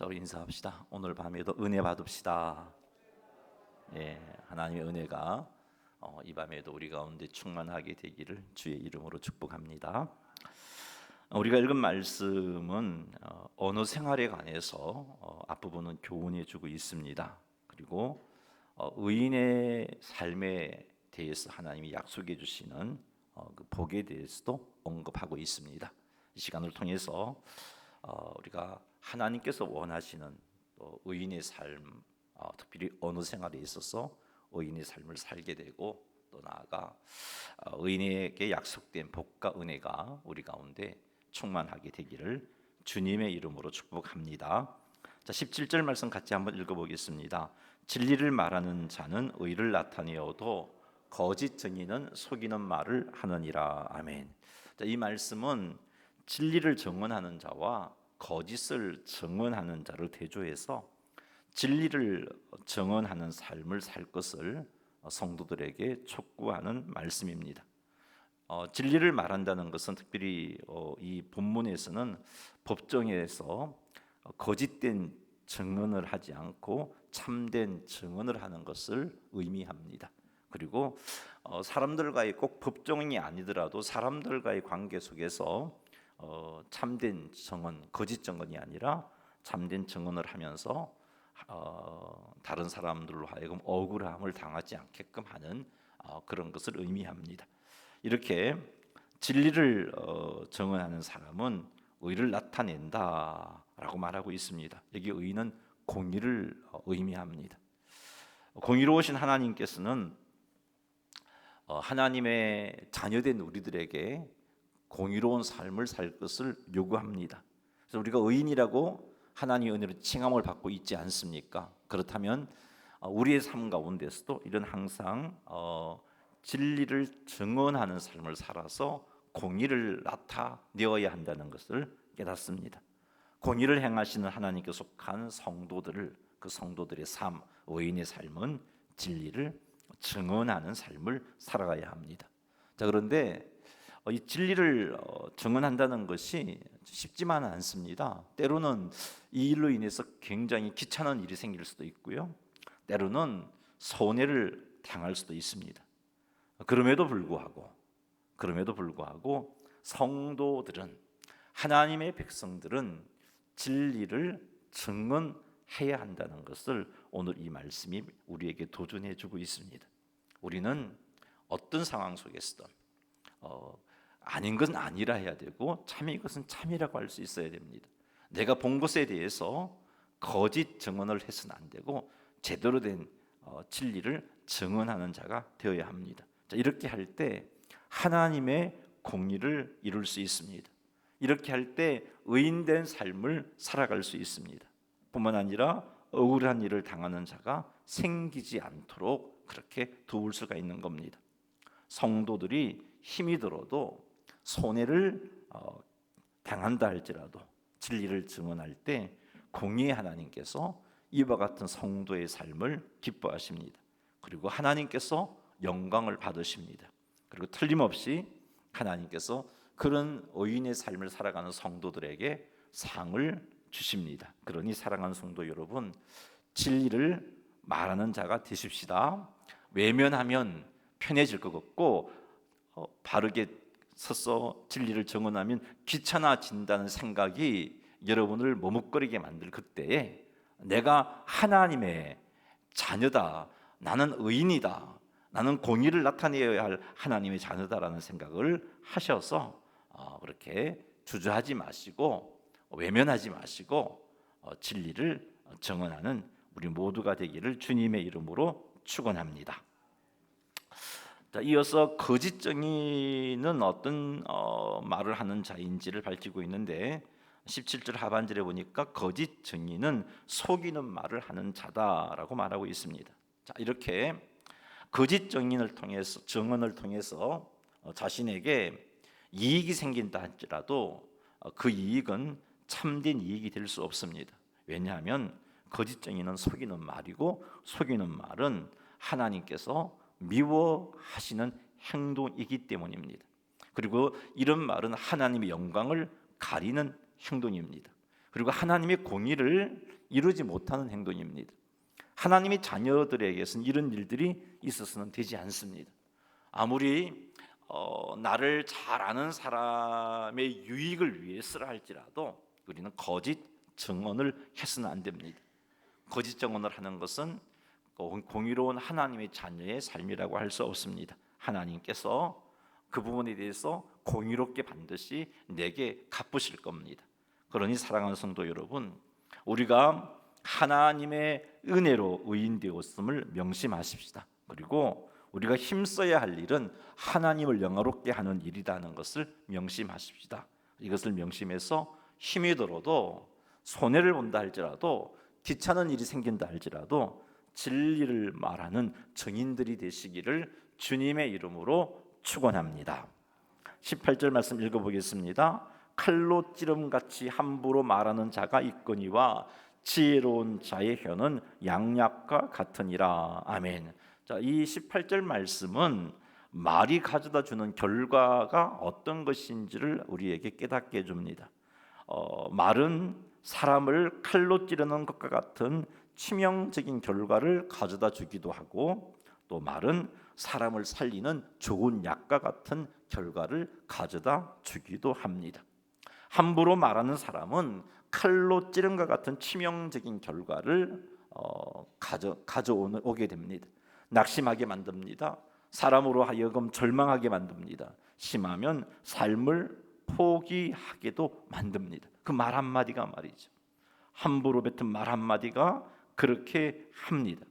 자, 우리 인사합시다. 오늘 밤에도 은혜 받읍시다. 예, 하나님의 은혜가 이 밤에도 우리 가운데 충만하게 되기를 주의 이름으로 축복합니다. 우리가 읽은 말씀은 언어 생활에 관해서 앞부분은 교훈해주고 있습니다. 그리고 의인의 삶에 대해서 하나님이 약속해 주시는 그 복에 대해서도 언급하고 있습니다. 이 시간을 통해서 우리가 하나님께서 원하시는 의인의 삶, 특별히 언어 생활에 있어서 의인의 삶을 살게 되고 또 나아가 의인에게 약속된 복과 은혜가 우리 가운데 충만하게 되기를 주님의 이름으로 축복합니다. 자, 17절 말씀 같이 한번 읽어보겠습니다. 진리를 말하는 자는 의를 나타내어도 거짓 증인은 속이는 말을 하느니라. 아멘. 자, 이 말씀은 진리를 증언하는 자와 거짓을 증언하는 자를 대조해서 진리를 증언하는 삶을 살 것을 성도들에게 촉구하는 말씀입니다. 진리를 말한다는 것은 특별히 이 본문에서는 법정에서 거짓된 증언을 하지 않고 참된 증언을 하는 것을 의미합니다. 그리고 사람들과의 꼭 법정이 아니더라도 사람들과의 관계 속에서 참된 증언, 거짓 증언이 아니라 참된 증언을 하면서 다른 사람들로 하여금 억울함을 당하지 않게끔 하는 그런 것을 의미합니다. 이렇게 진리를 증언하는 사람은 의를 나타낸다라고 말하고 있습니다. 여기 의는 공의를 의미합니다. 공의로우신 하나님께서는 하나님의 자녀된 우리들에게 공의로운 삶을 살 것을 요구합니다. 그래서 우리가 의인이라고 하나님의 은혜로 칭함을 받고 있지 않습니까? 그렇다면 우리의 삶 가운데서도 이런 항상 진리를 증언하는 삶을 살아서 공의를 나타내어야 한다는 것을 깨닫습니다. 공의를 행하시는 하나님께 속한 성도들을 그 성도들의 삶, 의인의 삶은 진리를 증언하는 삶을 살아가야 합니다. 자, 그런데 이 진리를 증언한다는 것이 쉽지만은 않습니다. 때로는 이 일로 인해서 굉장히 귀찮은 일이 생길 수도 있고요. 때로는 손해를 당할 수도 있습니다. 그럼에도 불구하고 성도들은, 하나님의 백성들은 진리를 증언해야 한다는 것을 오늘 이 말씀이 우리에게 도전해 주고 있습니다. 우리는 어떤 상황 속에서든 아닌 것은 아니라 해야 되고 참인 것은 참이라고 할 수 있어야 됩니다. 내가 본 것에 대해서 거짓 증언을 해서는 안 되고 제대로 된 진리를 증언하는 자가 되어야 합니다. 자, 이렇게 할 때 하나님의 공의를 이룰 수 있습니다. 이렇게 할 때 의인된 삶을 살아갈 수 있습니다. 뿐만 아니라 억울한 일을 당하는 자가 생기지 않도록 그렇게 도울 수가 있는 겁니다. 성도들이 힘이 들어도 손해를 당한다 할지라도 진리를 증언할 때 공의의 하나님께서 이와 같은 성도의 삶을 기뻐하십니다. 그리고 하나님께서 영광을 받으십니다. 그리고 틀림없이 하나님께서 그런 의인의 삶을 살아가는 성도들에게 상을 주십니다. 그러니 사랑하는 성도 여러분, 진리를 말하는 자가 되십시다. 외면하면 편해질 것 같고 바르게 서서 진리를 증언하면 귀찮아진다는 생각이 여러분을 머뭇거리게 만들 그때에 내가 하나님의 자녀다, 나는 의인이다, 나는 공의를 나타내어야 할 하나님의 자녀다라는 생각을 하셔서 그렇게 주저하지 마시고 외면하지 마시고 진리를 증언하는 우리 모두가 되기를 주님의 이름으로 축원합니다. 자, 이어서 거짓 증인은 어떤 말을 하는 자인지를 밝히고 있는데 17절 하반절에 보니까 거짓 증인은 속이는 말을 하는 자다라고 말하고 있습니다. 자, 이렇게 거짓 증언을 통해서 자신에게 이익이 생긴다 할지라도 그 이익은 참된 이익이 될 수 없습니다. 왜냐하면 거짓 증인은 속이는 말이고 속이는 말은 하나님께서 미워하시는 행동이기 때문입니다. 그리고 이런 말은 하나님의 영광을 가리는 행동입니다. 그리고 하나님의 공의를 이루지 못하는 행동입니다. 하나님의 자녀들에게서는 이런 일들이 있어서는 되지 않습니다. 아무리 나를 잘 아는 사람의 유익을 위해서라 할지라도 우리는 거짓 증언을 해서는 안 됩니다. 거짓 증언을 하는 것은 공의로운 하나님의 자녀의 삶이라고 할 수 없습니다. 하나님께서 그 부분에 대해서 공의롭게 반드시 내게 갚으실 겁니다. 그러니 사랑하는 성도 여러분, 우리가 하나님의 은혜로 의인 되었음을 명심하십시다. 그리고 우리가 힘써야 할 일은 하나님을 영화롭게 하는 일이라는 것을 명심하십시다. 이것을 명심해서 힘이 들어도 손해를 본다 할지라도 귀찮은 일이 생긴다 할지라도 진리를 말하는 증인들이 되시기를 주님의 이름으로 축원합니다. 18절 말씀 읽어보겠습니다. 칼로 찌름같이 함부로 말하는 자가 있거니와 지혜로운 자의 혀는 양약과 같으니라. 아멘. 자, 이 18절 말씀은 말이 가져다 주는 결과가 어떤 것인지를 우리에게 깨닫게 해줍니다. 말은 사람을 칼로 찌르는 것과 같은 치명적인 결과를 가져다 주기도 하고, 또 말은 사람을 살리는 좋은 약과 같은 결과를 가져다 주기도 합니다. 함부로 말하는 사람은 칼로 찌른 것 같은 치명적인 결과를 가져오게 됩니다. 낙심하게 만듭니다. 사람으로 하여금 절망하게 만듭니다. 심하면 삶을 포기하게도 만듭니다. 그 말 한마디가 말이죠. 함부로 뱉은 말 한마디가 그렇게 합니다.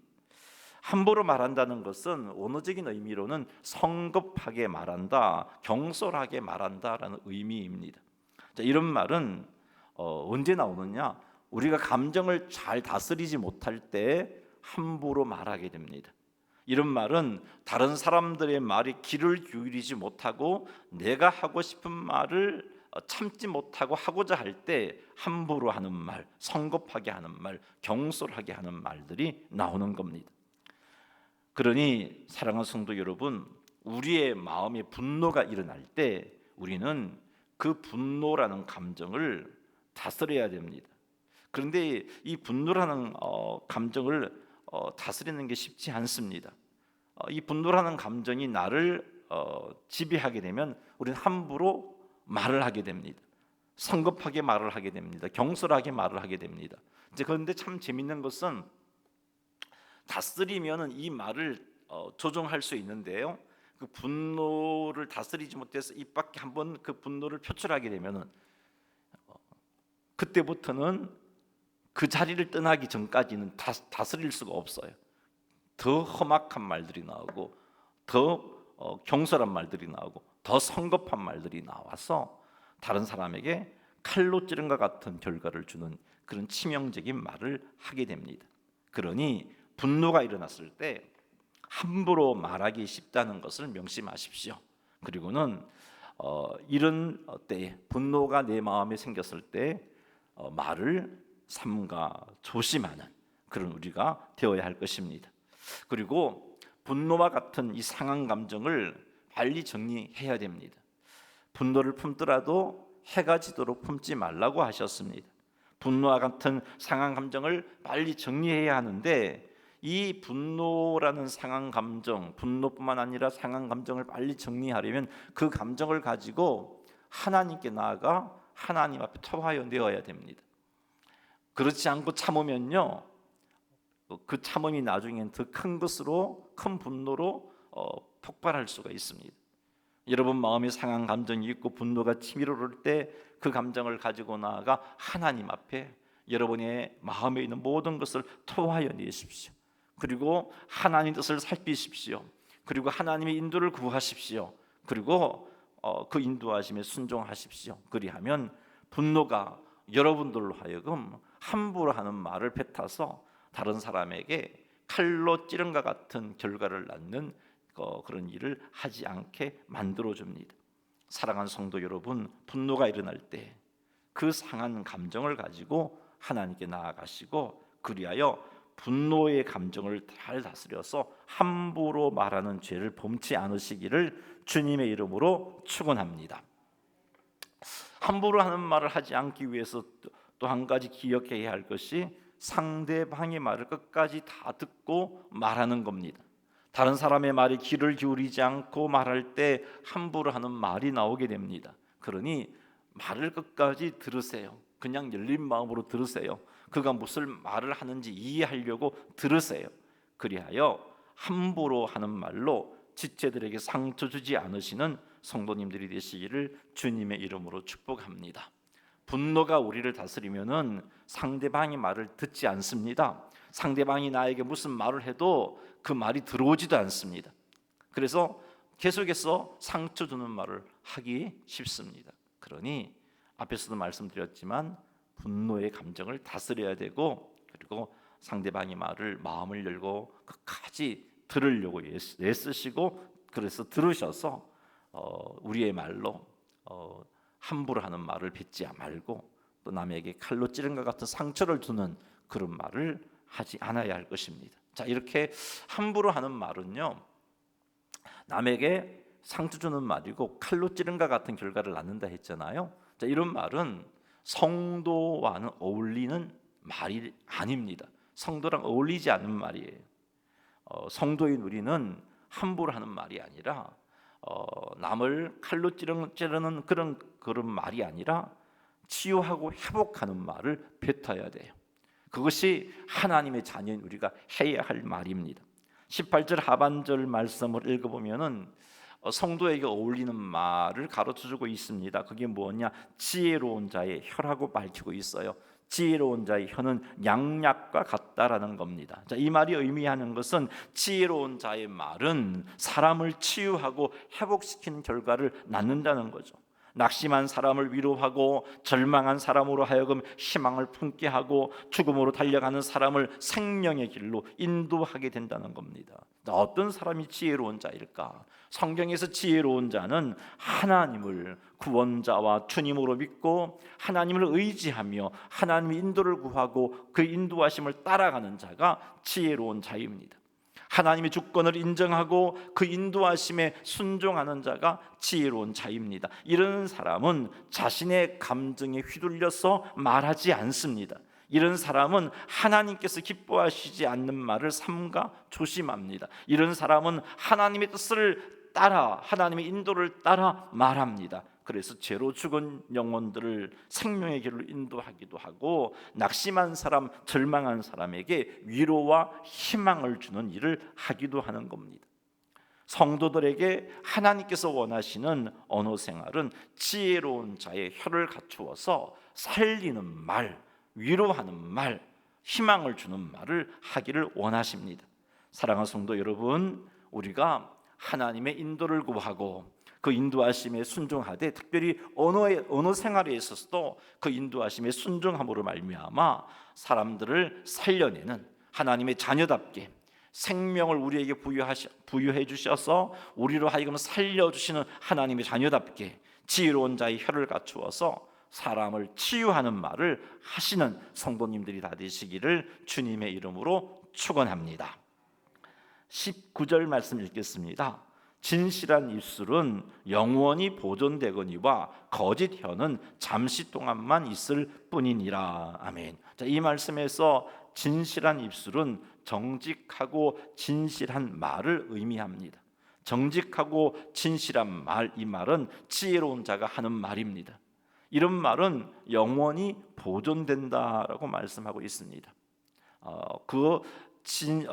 함부로 말한다는 것은 원어적인 의미로는 성급하게 말한다, 경솔하게 말한다라는 의미입니다. 자, 이런 말은 언제 나오느냐? 우리가 감정을 잘 다스리지 못할 때 함부로 말하게 됩니다. 이런 말은 다른 사람들의 말에 귀를 기울이지 못하고 내가 하고 싶은 말을 참지 못하고 하고자 할 때 함부로 하는 말, 성급하게 하는 말, 경솔하게 하는 말들이 나오는 겁니다. 그러니 사랑하는 성도 여러분, 우리의 마음에 분노가 일어날 때 우리는 그 분노라는 감정을 다스려야 됩니다. 그런데 이 분노라는 감정을 다스리는 게 쉽지 않습니다. 이 분노라는 감정이 나를 지배하게 되면 우리는 함부로 말을 하게 됩니다. 성급하게 말을 하게 됩니다. 경솔하게 말을 하게 됩니다. 이제 그런데 참 재밌는 것은 다스리면은 이 말을 조정할 수 있는데요. 그 분노를 다스리지 못해서 입 밖에 한번 그 분노를 표출하게 되면은 그때부터는 그 자리를 떠나기 전까지는 다스릴 수가 없어요. 더 험악한 말들이 나오고 더 경솔한 말들이 나오고 더 성급한 말들이 나와서 다른 사람에게 칼로 찌른 것 같은 결과를 주는 그런 치명적인 말을 하게 됩니다. 그러니 분노가 일어났을 때 함부로 말하기 쉽다는 것을 명심하십시오. 그리고는 이런 때에 분노가 내 마음에 생겼을 때 말을 삼가 조심하는 그런 우리가 되어야 할 것입니다. 그리고 분노와 같은 이 상한 감정을 빨리 정리해야 됩니다. 분노를 품더라도 해가 지도록 품지 말라고 하셨습니다. 분노와 같은 상한 감정을 빨리 정리해야 하는데 이 분노라는 상한 감정, 분노뿐만 아니라 상한 감정을 빨리 정리하려면 그 감정을 가지고 하나님께 나아가 하나님 앞에 토하여 내어야 됩니다. 그렇지 않고 참으면요, 그 참음이 나중엔 더 큰 것으로, 큰 분노로 폭발할 수가 있습니다. 여러분 마음에 상한 감정이 있고 분노가 치밀어 오를 때 그 감정을 가지고 나아가 하나님 앞에 여러분의 마음에 있는 모든 것을 토하여 내십시오. 그리고 하나님 뜻을 살피십시오. 그리고 하나님의 인도를 구하십시오. 그리고 그 인도하심에 순종하십시오. 그리하면 분노가 여러분들로 하여금 함부로 하는 말을 뱉어서 다른 사람에게 칼로 찌른 것 같은 결과를 낳는 그런 일을 하지 않게 만들어줍니다. 사랑하는 성도 여러분, 분노가 일어날 때 그 상한 감정을 가지고 하나님께 나아가시고 그리하여 분노의 감정을 잘 다스려서 함부로 말하는 죄를 범치 않으시기를 주님의 이름으로 축원합니다. 함부로 하는 말을 하지 않기 위해서 또 한 가지 기억해야 할 것이 상대방의 말을 끝까지 다 듣고 말하는 겁니다. 다른 사람의 말에 귀를 기울이지 않고 말할 때 함부로 하는 말이 나오게 됩니다. 그러니 말을 끝까지 들으세요. 그냥 열린 마음으로 들으세요. 그가 무슨 말을 하는지 이해하려고 들으세요. 그리하여 함부로 하는 말로 지체들에게 상처 주지 않으시는 성도님들이 되시기를 주님의 이름으로 축복합니다. 분노가 우리를 다스리면은 상대방의 말을 듣지 않습니다. 상대방이 나에게 무슨 말을 해도 그 말이 들어오지도 않습니다. 그래서 계속해서 상처 주는 말을 하기 쉽습니다. 그러니 앞에서도 말씀드렸지만 분노의 감정을 다스려야 되고, 그리고 상대방의 말을 마음을 열고 끝까지 들으려고 애쓰시고, 그래서 들으셔서 우리의 말로 함부로 하는 말을 빚지 말고 또 남에게 칼로 찌른 것 같은 상처를 주는 그런 말을 하지 않아야 할 것입니다. 자, 이렇게 함부로 하는 말은요, 남에게 상처 주는 말이고 칼로 찌른 것 같은 결과를 낳는다 했잖아요. 자, 이런 말은 성도와는 어울리는 말이 아닙니다. 성도랑 어울리지 않는 말이에요. 성도인 우리는 함부로 하는 말이 아니라 남을 칼로 찌르는 그런 말이 아니라 치유하고 회복하는 말을 뱉어야 돼요. 그것이 하나님의 자녀인 우리가 해야 할 말입니다. 18절 하반절 말씀을 읽어보면은 성도에게 어울리는 말을 가르쳐주고 있습니다. 그게 뭐냐? 지혜로운 자의 혀라고 밝히고 있어요. 지혜로운 자의 혀는 양약과 같다라는 겁니다. 자, 이 말이 의미하는 것은 지혜로운 자의 말은 사람을 치유하고 회복시키는 결과를 낳는다는 거죠. 낙심한 사람을 위로하고 절망한 사람으로 하여금 희망을 품게 하고 죽음으로 달려가는 사람을 생명의 길로 인도하게 된다는 겁니다. 어떤 사람이 지혜로운 자일까? 성경에서 지혜로운 자는 하나님을 구원자와 주님으로 믿고 하나님을 의지하며 하나님의 인도를 구하고 그 인도하심을 따라가는 자가 지혜로운 자입니다. 하나님의 주권을 인정하고 그 인도하심에 순종하는 자가 지혜로운 자입니다. 이런 사람은 자신의 감정에 휘둘려서 말하지 않습니다. 이런 사람은 하나님께서 기뻐하시지 않는 말을 삼가 조심합니다. 이런 사람은 하나님의 뜻을 따라, 하나님의 인도를 따라 말합니다. 그래서 죄로 죽은 영혼들을 생명의 길로 인도하기도 하고, 낙심한 사람, 절망한 사람에게 위로와 희망을 주는 일을 하기도 하는 겁니다. 성도들에게 하나님께서 원하시는 언어 생활은 지혜로운 자의 혀를 갖추어서 살리는 말, 위로하는 말, 희망을 주는 말을 하기를 원하십니다. 사랑하는 성도 여러분, 우리가 하나님의 인도를 구하고 그 인도하심에 순종하되, 특별히 언어 생활에 있어서도 그 인도하심에 순종함으로 말미암아 사람들을 살려내는 하나님의 자녀답게 생명을 우리에게 부여해 주셔서 우리로 하여금 살려주시는 하나님의 자녀답게 지혜로운 자의 혀를 갖추어서 사람을 치유하는 말을 하시는 성도님들이 다 되시기를 주님의 이름으로 축원합니다. 19절 말씀 읽겠습니다. 진실한 입술은 영원히 보존되거니와 거짓 혀는 잠시 동안만 있을 뿐이니라. 아멘. 자, 이 말씀에서 진실한 입술은 정직하고 진실한 말을 의미합니다. 정직하고 진실한 말, 이 말은 지혜로운 자가 하는 말입니다. 이런 말은 영원히 보존된다라고 말씀하고 있습니다.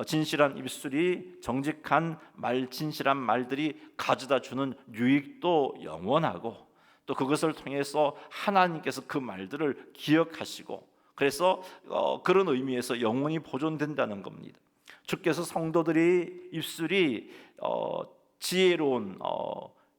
진실한 입술이, 정직한 말, 진실한 말들이 가져다 주는 유익도 영원하고, 또 그것을 통해서 하나님께서 그 말들을 기억하시고, 그래서 그런 의미에서 영원히 보존된다는 겁니다. 주께서 성도들이 입술이 지혜로운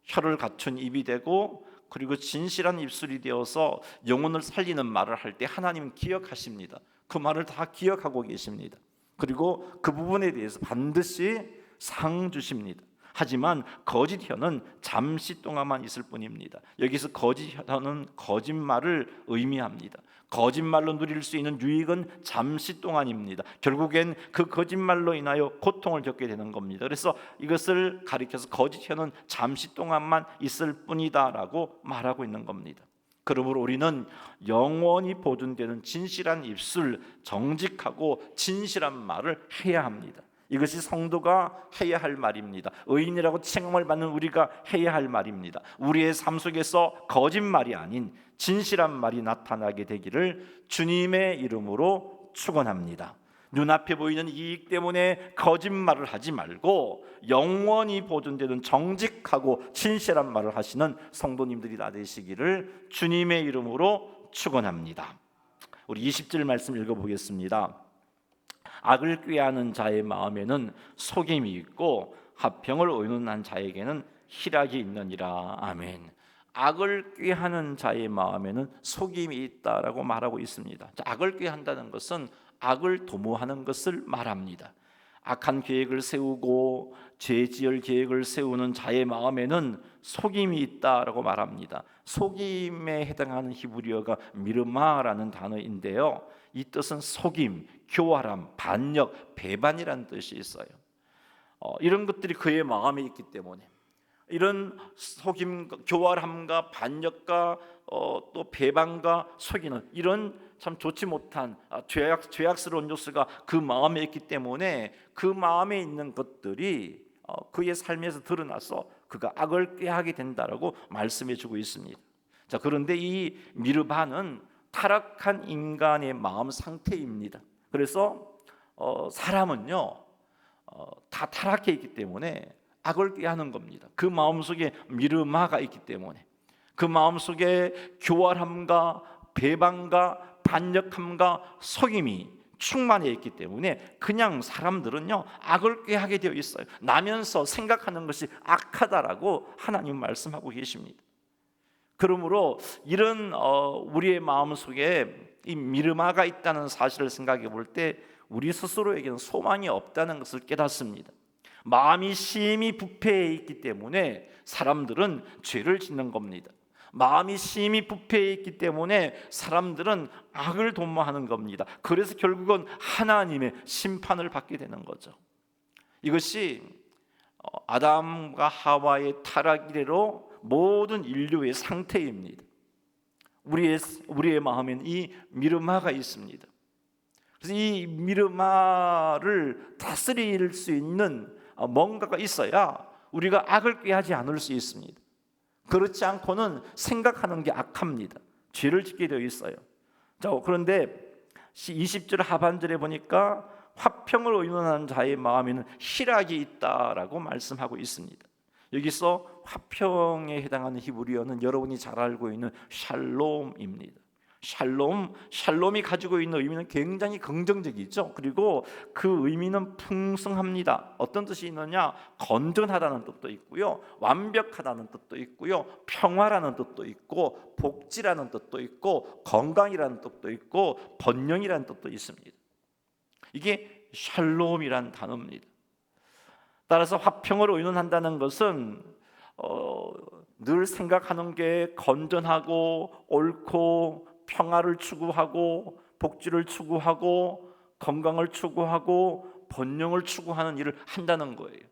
혀를 갖춘 입이 되고, 그리고 진실한 입술이 되어서 영혼을 살리는 말을 할 때 하나님은 기억하십니다. 그 말을 다 기억하고 계십니다. 그리고 그 부분에 대해서 반드시 상 주십니다. 하지만 거짓 혀는 잠시 동안만 있을 뿐입니다. 여기서 거짓 혀는 거짓말을 의미합니다. 거짓말로 누릴 수 있는 유익은 잠시 동안입니다. 결국엔 그 거짓말로 인하여 고통을 겪게 되는 겁니다. 그래서 이것을 가리켜서 거짓 혀는 잠시 동안만 있을 뿐이다라고 말하고 있는 겁니다. 그러므로 우리는 영원히 보존되는 진실한 입술, 정직하고 진실한 말을 해야 합니다. 이것이 성도가 해야 할 말입니다. 의인이라고 칭함을 받는 우리가 해야 할 말입니다. 우리의 삶 속에서 거짓말이 아닌 진실한 말이 나타나게 되기를 주님의 이름으로 축원합니다. 눈앞에 보이는 이익 때문에 거짓말을 하지 말고 영원히 보존되는 정직하고 진실한 말을 하시는 성도님들이 다 되시기를 주님의 이름으로 축원합니다. 우리 20절 말씀 읽어보겠습니다. 악을 꾀하는 자의 마음에는 속임이 있고 화평을 의논한 자에게는 희락이 있느니라. 아멘. 악을 꾀하는 자의 마음에는 속임이 있다라고 말하고 있습니다. 악을 꾀한다는 것은 악을 도모하는 것을 말합니다. 악한 계획을 세우고 죄 지을 계획을 세우는 자의 마음에는 속임이 있다라고 말합니다. 속임에 해당하는 히브리어가 미르마라는 단어인데요, 이 뜻은 속임, 교활함, 반역, 배반이라는 뜻이 있어요. 이런 것들이 그의 마음에 있기 때문에 이런 속임, 교활함과 반역과 또 배반과 속이는 이런 참 좋지 못한 죄악스러운 요소가 그 마음에 있기 때문에 그 마음에 있는 것들이 그의 삶에서 드러나서 그가 악을 꾀하게 된다라고 말씀해주고 있습니다. 자, 그런데 이 미르바는 타락한 인간의 마음 상태입니다. 그래서 사람은요 다 타락해 있기 때문에 악을 꾀하는 겁니다. 그 마음속에 미르마가 있기 때문에, 그 마음속에 교활함과 배반과 반역함과 속임이 충만해 있기 때문에 그냥 사람들은요 악을 꾀하게 되어 있어요. 나면서 생각하는 것이 악하다라고 하나님 말씀하고 계십니다. 그러므로 이런 우리의 마음속에 이 미르마가 있다는 사실을 생각해 볼 때 우리 스스로에게는 소망이 없다는 것을 깨닫습니다. 마음이 심히 부패해 있기 때문에 사람들은 죄를 짓는 겁니다. 마음이 심히 부패해 있기 때문에 사람들은 악을 도모하는 겁니다. 그래서 결국은 하나님의 심판을 받게 되는 거죠. 이것이 아담과 하와의 타락 이래로 모든 인류의 상태입니다. 우리의 마음에는 이 미르마가 있습니다. 그래서 이 미르마를 다스릴 수 있는 뭔가가 있어야 우리가 악을 꾀하지 않을 수 있습니다. 그렇지 않고는 생각하는 게 악합니다. 죄를 짓게 되어 있어요. 자, 그런데 20절 하반절에 보니까 화평을 의논하는 자의 마음에는 희락이 있다라고 말씀하고 있습니다. 여기서 화평에 해당하는 히브리어는 여러분이 잘 알고 있는 샬롬입니다. 샬롬이 가지고 있는 의미는 굉장히 긍정적이죠. 그리고 그 의미는 풍성합니다. 어떤 뜻이 있느냐? 건전하다는 뜻도 있고요, 완벽하다는 뜻도 있고요, 평화라는 뜻도 있고, 복지라는 뜻도 있고, 건강이라는 뜻도 있고, 번영이라는 뜻도 있습니다. 이게 샬롬이란 단어입니다. 따라서 화평을 의논한다는 것은 늘 생각하는 게 건전하고 옳고 평화를 추구하고 복지를 추구하고 건강을 추구하고 번영을 추구하는 일을 한다는 거예요.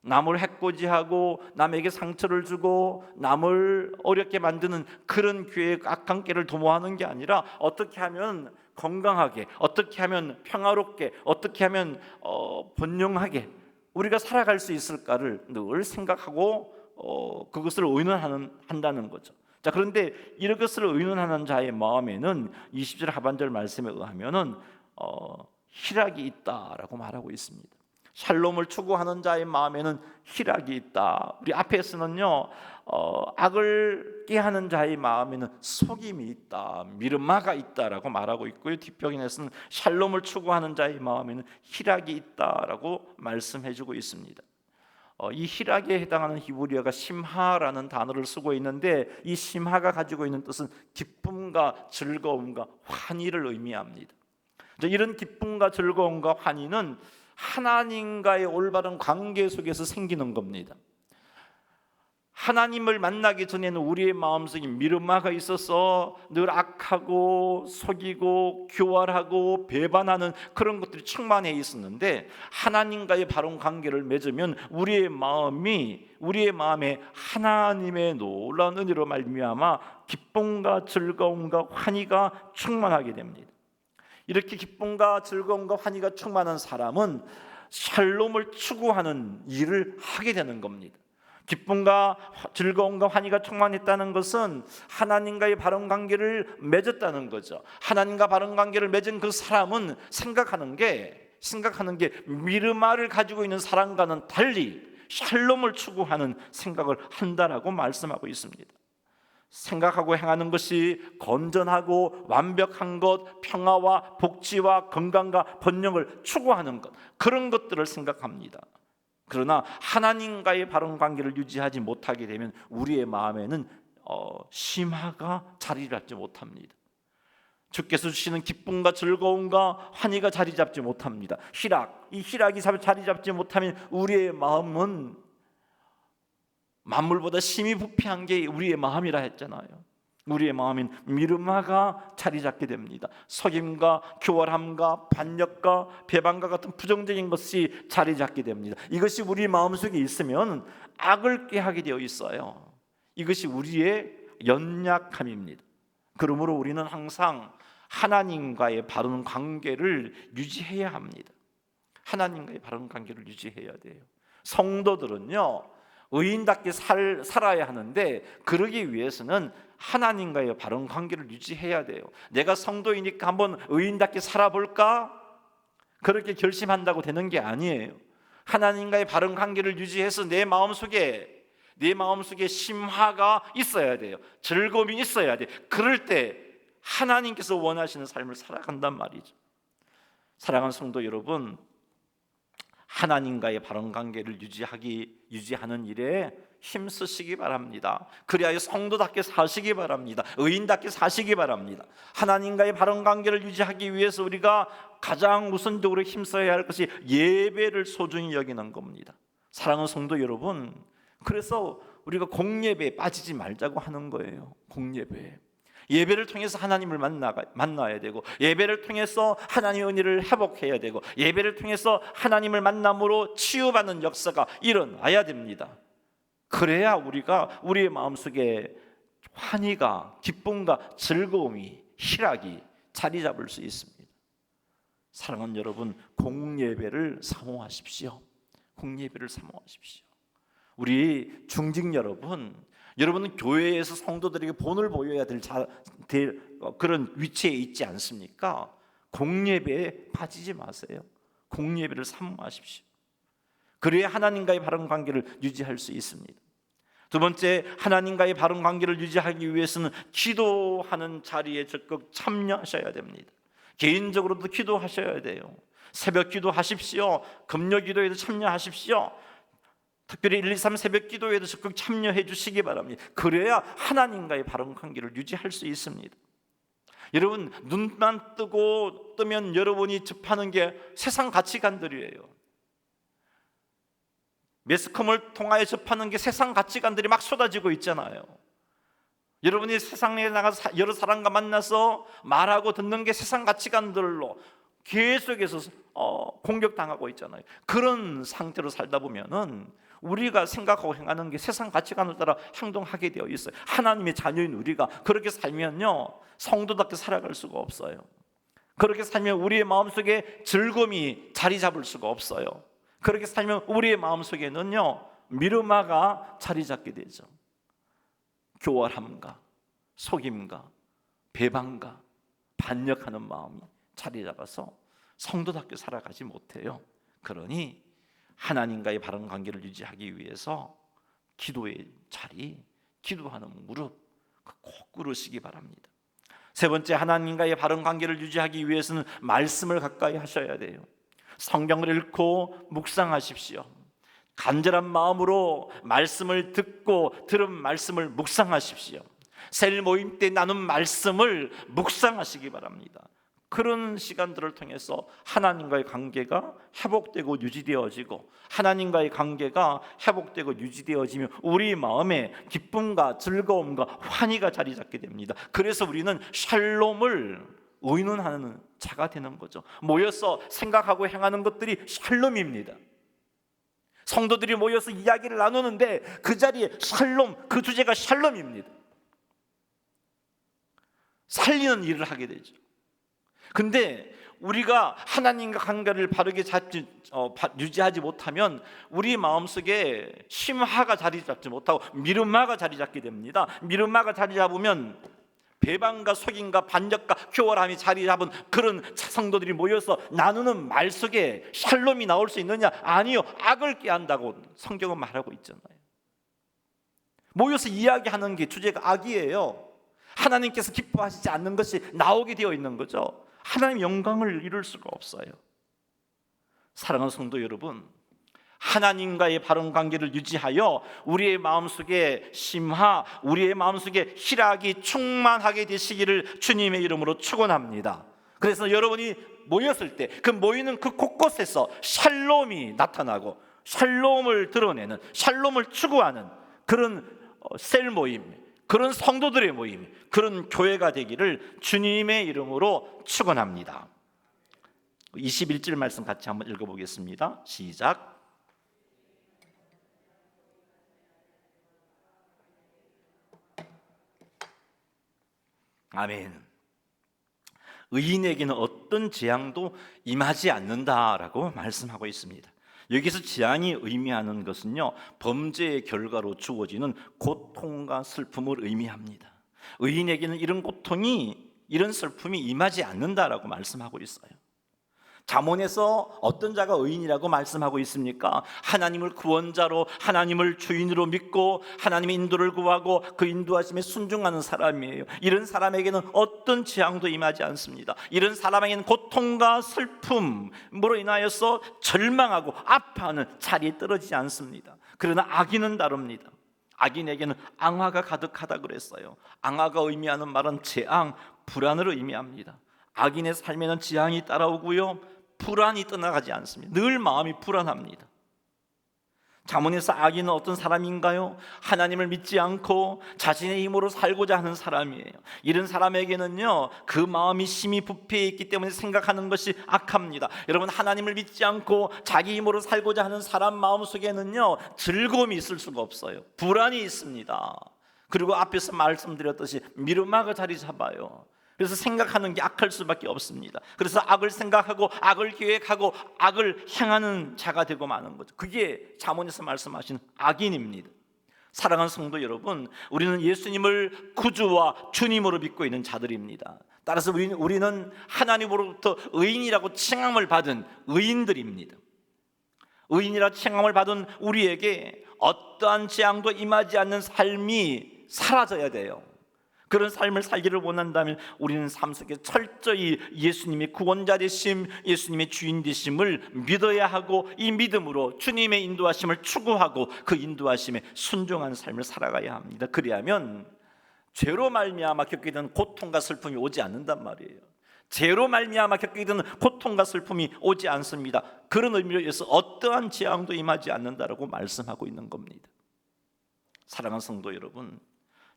남을 해코지하고 남에게 상처를 주고 남을 어렵게 만드는 그런 계획, 악한 꾀를 도모하는 게 아니라 어떻게 하면 건강하게, 어떻게 하면 평화롭게, 어떻게 하면 번영하게 우리가 살아갈 수 있을까를 늘 생각하고 그것을 의논한다는 거죠. 자, 그런데 이것을 의논하는 자의 마음에는 20절 하반절 말씀에 의하면은 희락이 있다라고 말하고 있습니다. 샬롬을 추구하는 자의 마음에는 희락이 있다. 우리 앞에서는요 악을 꾀하는 자의 마음에는 속임이 있다, 미르마가 있다라고 말하고 있고요, 뒷벽에서는 샬롬을 추구하는 자의 마음에는 희락이 있다라고 말씀해주고 있습니다. 이 희락에 해당하는 히브리어가 심하라는 단어를 쓰고 있는데 이 심하가 가지고 있는 뜻은 기쁨과 즐거움과 환희를 의미합니다. 이런 기쁨과 즐거움과 환희는 하나님과의 올바른 관계 속에서 생기는 겁니다. 하나님을 만나기 전에는 우리의 마음속에 미르마가 있어서 늘 악하고 속이고 교활하고 배반하는 그런 것들이 충만해 있었는데, 하나님과의 바른 관계를 맺으면 우리의 마음에 하나님의 놀라운 은혜로 말미암아 기쁨과 즐거움과 환희가 충만하게 됩니다. 이렇게 기쁨과 즐거움과 환희가 충만한 사람은 샬롬을 추구하는 일을 하게 되는 겁니다. 기쁨과 즐거움과 환희가 충만했다는 것은 하나님과의 바른 관계를 맺었다는 거죠. 하나님과 바른 관계를 맺은 그 사람은 생각하는 게 미르마를 가지고 있는 사람과는 달리 샬롬을 추구하는 생각을 한다라고 말씀하고 있습니다. 생각하고 행하는 것이 건전하고 완벽한 것, 평화와 복지와 건강과 번영을 추구하는 것, 그런 것들을 생각합니다. 그러나 하나님과의 바른 관계를 유지하지 못하게 되면 우리의 마음에는 심화가 자리 잡지 못합니다. 주께서 주시는 기쁨과 즐거움과 환희가 자리 잡지 못합니다. 이 희락이 자리 잡지 못하면 우리의 마음은 만물보다 심히 부패한 게 우리의 마음이라 했잖아요. 우리의 마음인 미르마가 자리 잡게 됩니다. 속임과 교활함과 반역과 배반과 같은 부정적인 것이 자리 잡게 됩니다. 이것이 우리 마음속에 있으면 악을 꾀하게 되어 있어요. 이것이 우리의 연약함입니다. 그러므로 우리는 항상 하나님과의 바른 관계를 유지해야 합니다. 하나님과의 바른 관계를 유지해야 돼요. 성도들은요, 의인답게 살아야 하는데, 그러기 위해서는 하나님과의 바른 관계를 유지해야 돼요. 내가 성도이니까 한번 의인답게 살아볼까? 그렇게 결심한다고 되는 게 아니에요. 하나님과의 바른 관계를 유지해서 내 마음속에 심화가 있어야 돼요. 즐거움이 있어야 돼요. 그럴 때 하나님께서 원하시는 삶을 살아간단 말이죠. 사랑하는 성도 여러분, 하나님과의 바른 관계를 유지하는 일에 힘쓰시기 바랍니다. 그리하여 성도답게 사시기 바랍니다. 의인답게 사시기 바랍니다. 하나님과의 바른 관계를 유지하기 위해서 우리가 가장 우선적으로 힘써야 할 것이 예배를 소중히 여기는 겁니다. 사랑하는 성도 여러분, 그래서 우리가 공예배에 빠지지 말자고 하는 거예요. 공예배. 예배를 통해서 하나님을 만나야 되고, 예배를 통해서 하나님의 은혜를 회복해야 되고, 예배를 통해서 하나님을 만남으로 치유받는 역사가 일어나야 됩니다. 그래야 우리의 마음속에 환희가, 기쁨과 즐거움이, 희락이 자리 잡을 수 있습니다. 사랑하는 여러분, 공예배를 사모하십시오. 공예배를 사모하십시오. 우리 중직 여러분은 교회에서 성도들에게 본을 보여야 될 그런 위치에 있지 않습니까? 공예배에 빠지지 마세요. 공예배를 사모하십시오. 그래야 하나님과의 바른 관계를 유지할 수 있습니다. 두 번째, 하나님과의 바른 관계를 유지하기 위해서는 기도하는 자리에 적극 참여하셔야 됩니다. 개인적으로도 기도하셔야 돼요. 새벽 기도하십시오. 금요 기도에도 참여하십시오. 특별히 1, 2, 3 새벽 기도에도 적극 참여해 주시기 바랍니다. 그래야 하나님과의 바른 관계를 유지할 수 있습니다. 여러분, 눈만 뜨면 여러분이 접하는 게 세상 가치관들이에요. 매스컴을 통하여 접하는 게 세상 가치관들이 막 쏟아지고 있잖아요. 여러분이 세상에 나가서 여러 사람과 만나서 말하고 듣는 게 세상 가치관들로 계속해서 공격당하고 있잖아요. 그런 상태로 살다 보면은 우리가 생각하고 행하는 게 세상 가치관을 따라 행동하게 되어 있어요. 하나님의 자녀인 우리가 그렇게 살면요, 성도답게 살아갈 수가 없어요. 그렇게 살면 우리의 마음속에 즐거움이 자리 잡을 수가 없어요. 그렇게 살면 우리의 마음속에는요, 미르마가 자리 잡게 되죠. 교활함과 속임과 배반과 반역하는 마음이 자리 잡아서 성도답게 살아가지 못해요. 그러니 하나님과의 바른 관계를 유지하기 위해서 기도의 자리, 기도하는 무릎 꼭 꿇으시기 바랍니다. 세 번째, 하나님과의 바른 관계를 유지하기 위해서는 말씀을 가까이 하셔야 돼요. 성경을 읽고 묵상하십시오. 간절한 마음으로 말씀을 듣고 들은 말씀을 묵상하십시오. 셀 모임 때 나눈 말씀을 묵상하시기 바랍니다. 그런 시간들을 통해서 하나님과의 관계가 회복되고 유지되어지고, 하나님과의 관계가 회복되고 유지되어지면 우리 마음에 기쁨과 즐거움과 환희가 자리 잡게 됩니다. 그래서 우리는 샬롬을 의논하는 자가 되는 거죠. 모여서 생각하고 행하는 것들이 샬롬입니다. 성도들이 모여서 이야기를 나누는데 그 자리에 샬롬, 그 주제가 샬롬입니다. 살리는 일을 하게 되죠. 근데 우리가 하나님과 관계를 바르게 유지하지 못하면 우리 마음속에 심화가 자리 잡지 못하고 미름마가 자리 잡게 됩니다. 미름마가 자리 잡으면 배반과 속임과 반역과 교활함이 자리 잡은 그런 성도들이 모여서 나누는 말 속에 샬롬이 나올 수 있느냐? 아니요, 악을 꾀한다고 성경은 말하고 있잖아요. 모여서 이야기하는 게 주제가 악이에요. 하나님께서 기뻐하시지 않는 것이 나오게 되어 있는 거죠. 하나님 영광을 이룰 수가 없어요. 사랑하는 성도 여러분, 하나님과의 바른 관계를 유지하여 우리의 마음속에 심화, 우리의 마음속에 희락이 충만하게 되시기를 주님의 이름으로 축원합니다. 그래서 여러분이 모였을 때 그 모이는 그 곳곳에서 샬롬이 나타나고 샬롬을 드러내는, 샬롬을 추구하는 그런 셀 모임, 그런 성도들의 모임, 그런 교회가 되기를 주님의 이름으로 축원합니다. 21절 말씀 같이 한번 읽어보겠습니다. 시작. 아멘. 의인에게는 어떤 재앙도 임하지 않는다라고 말씀하고 있습니다. 여기서 재앙이 의미하는 것은요, 범죄의 결과로 주어지는 고통과 슬픔을 의미합니다. 의인에게는 이런 고통이, 이런 슬픔이 임하지 않는다라고 말씀하고 있어요. 잠언에서 어떤 자가 의인이라고 말씀하고 있습니까? 하나님을 구원자로, 하나님을 주인으로 믿고 하나님의 인도를 구하고 그 인도하심에 순종하는 사람이에요. 이런 사람에게는 어떤 재앙도 임하지 않습니다. 이런 사람에게는 고통과 슬픔으로 인하여서 절망하고 아파하는 자리에 떨어지지 않습니다. 그러나 악인은 다릅니다. 악인에게는 앙화가 가득하다 그랬어요. 앙화가 의미하는 말은 재앙, 불안을 의미합니다. 악인의 삶에는 재앙이 따라오고요, 불안이 떠나가지 않습니다. 늘 마음이 불안합니다. 잠언에서 악인은 어떤 사람인가요? 하나님을 믿지 않고 자신의 힘으로 살고자 하는 사람이에요. 이런 사람에게는요, 그 마음이 심히 부패해 있기 때문에 생각하는 것이 악합니다. 여러분, 하나님을 믿지 않고 자기 힘으로 살고자 하는 사람 마음속에는요, 즐거움이 있을 수가 없어요. 불안이 있습니다. 그리고 앞에서 말씀드렸듯이 미루마가 자리 잡아요. 그래서 생각하는 게 악할 수밖에 없습니다. 그래서 악을 생각하고 악을 계획하고 악을 행하는 자가 되고 마는 거죠. 그게 잠언에서 말씀하신 악인입니다. 사랑하는 성도 여러분, 우리는 예수님을 구주와 주님으로 믿고 있는 자들입니다. 따라서 우리는 하나님으로부터 의인이라고 칭함을 받은 의인들입니다. 의인이라 칭함을 받은 우리에게 어떠한 재앙도 임하지 않는 삶이 사라져야 돼요. 그런 삶을 살기를 원한다면 우리는 삶 속에 철저히 예수님의 구원자 되심, 예수님의 주인 되심을 믿어야 하고, 이 믿음으로 주님의 인도하심을 추구하고 그 인도하심에 순종하는 삶을 살아가야 합니다. 그래야면 죄로 말미암아 겪게 되는 고통과 슬픔이 오지 않는단 말이에요. 죄로 말미암아 겪게 되는 고통과 슬픔이 오지 않습니다. 그런 의미로 해서 어떠한 재앙도 임하지 않는다라고 말씀하고 있는 겁니다. 사랑하는 성도 여러분,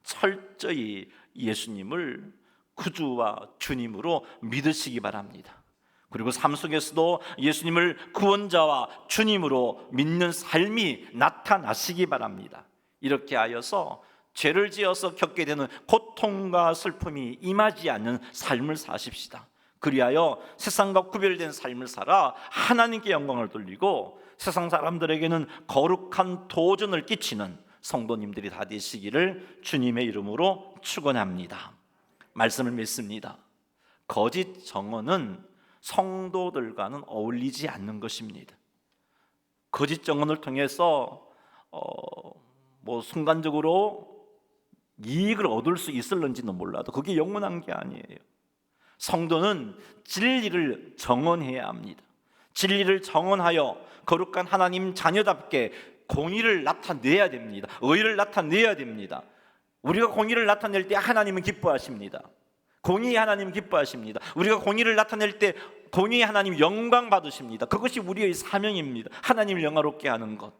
철저히 예수님을 구주와 주님으로 믿으시기 바랍니다. 그리고 삶 속에서도 예수님을 구원자와 주님으로 믿는 삶이 나타나시기 바랍니다. 이렇게 하여서 죄를 지어서 겪게 되는 고통과 슬픔이 임하지 않는 삶을 사십시다. 그리하여 세상과 구별된 삶을 살아 하나님께 영광을 돌리고 세상 사람들에게는 거룩한 도전을 끼치는 성도님들이 다 되시기를 주님의 이름으로 축원합니다. 말씀을 믿습니다. 거짓 정언은 성도들과는 어울리지 않는 것입니다. 거짓 정언을 통해서 순간적으로 이익을 얻을 수 있을런지는 몰라도 그게 영원한 게 아니에요. 성도는 진리를 정언해야 합니다. 진리를 정언하여 거룩한 하나님 자녀답게 공의를 나타내야 됩니다. 의를 나타내야 됩니다. 우리가 공의를 나타낼 때 하나님은 기뻐하십니다. 공의의 하나님 기뻐하십니다. 우리가 공의를 나타낼 때 공의의 하나님 영광 받으십니다. 그것이 우리의 사명입니다. 하나님을 영화롭게 하는 것.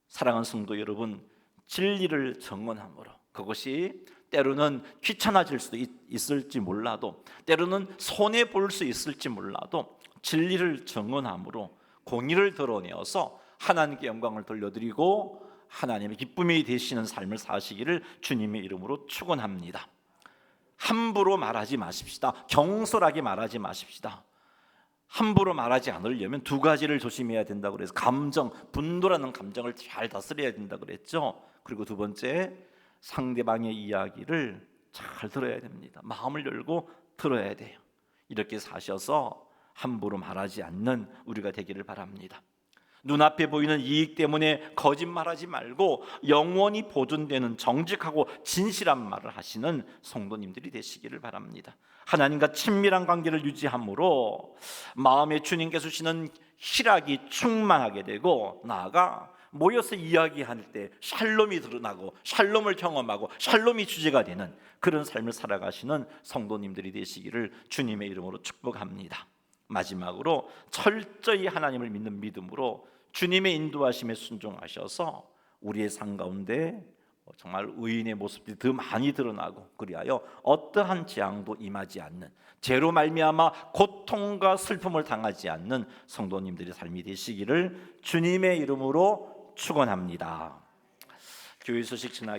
사랑하는 성도 여러분, 진리를 정언함으로, 그것이 때로는 귀찮아질 수도 있을지 몰라도, 때로는 손해 볼 수 있을지 몰라도 진리를 정언함으로 공의를 드러내어서 하나님께 영광을 돌려드리고 하나님의 기쁨이 되시는 삶을 사시기를 주님의 이름으로 축원합니다. 함부로 말하지 마십시다. 경솔하게 말하지 마십시다. 함부로 말하지 않으려면 두 가지를 조심해야 된다고 그래서 감정, 분노라는 감정을 잘 다스려야 된다고 그랬죠. 그리고 두 번째, 상대방의 이야기를 잘 들어야 됩니다. 마음을 열고 들어야 돼요. 이렇게 사셔서 함부로 말하지 않는 우리가 되기를 바랍니다. 눈앞에 보이는 이익 때문에 거짓말하지 말고 영원히 보존되는 정직하고 진실한 말을 하시는 성도님들이 되시기를 바랍니다. 하나님과 친밀한 관계를 유지함으로 마음에 주님께서 주시는 희락이 충만하게 되고, 나아가 모여서 이야기할 때 샬롬이 드러나고 샬롬을 경험하고 샬롬이 주제가 되는 그런 삶을 살아가시는 성도님들이 되시기를 주님의 이름으로 축복합니다. 마지막으로 철저히 하나님을 믿는 믿음으로 주님의 인도하심에 순종하셔서 우리의 삶 가운데 정말 의인의 모습들이 더 많이 드러나고, 그리하여 어떠한 재앙도 임하지 않는, 죄로 말미암아 고통과 슬픔을 당하지 않는 성도님들의 삶이 되시기를 주님의 이름으로 축원합니다. 교회 소식 전하기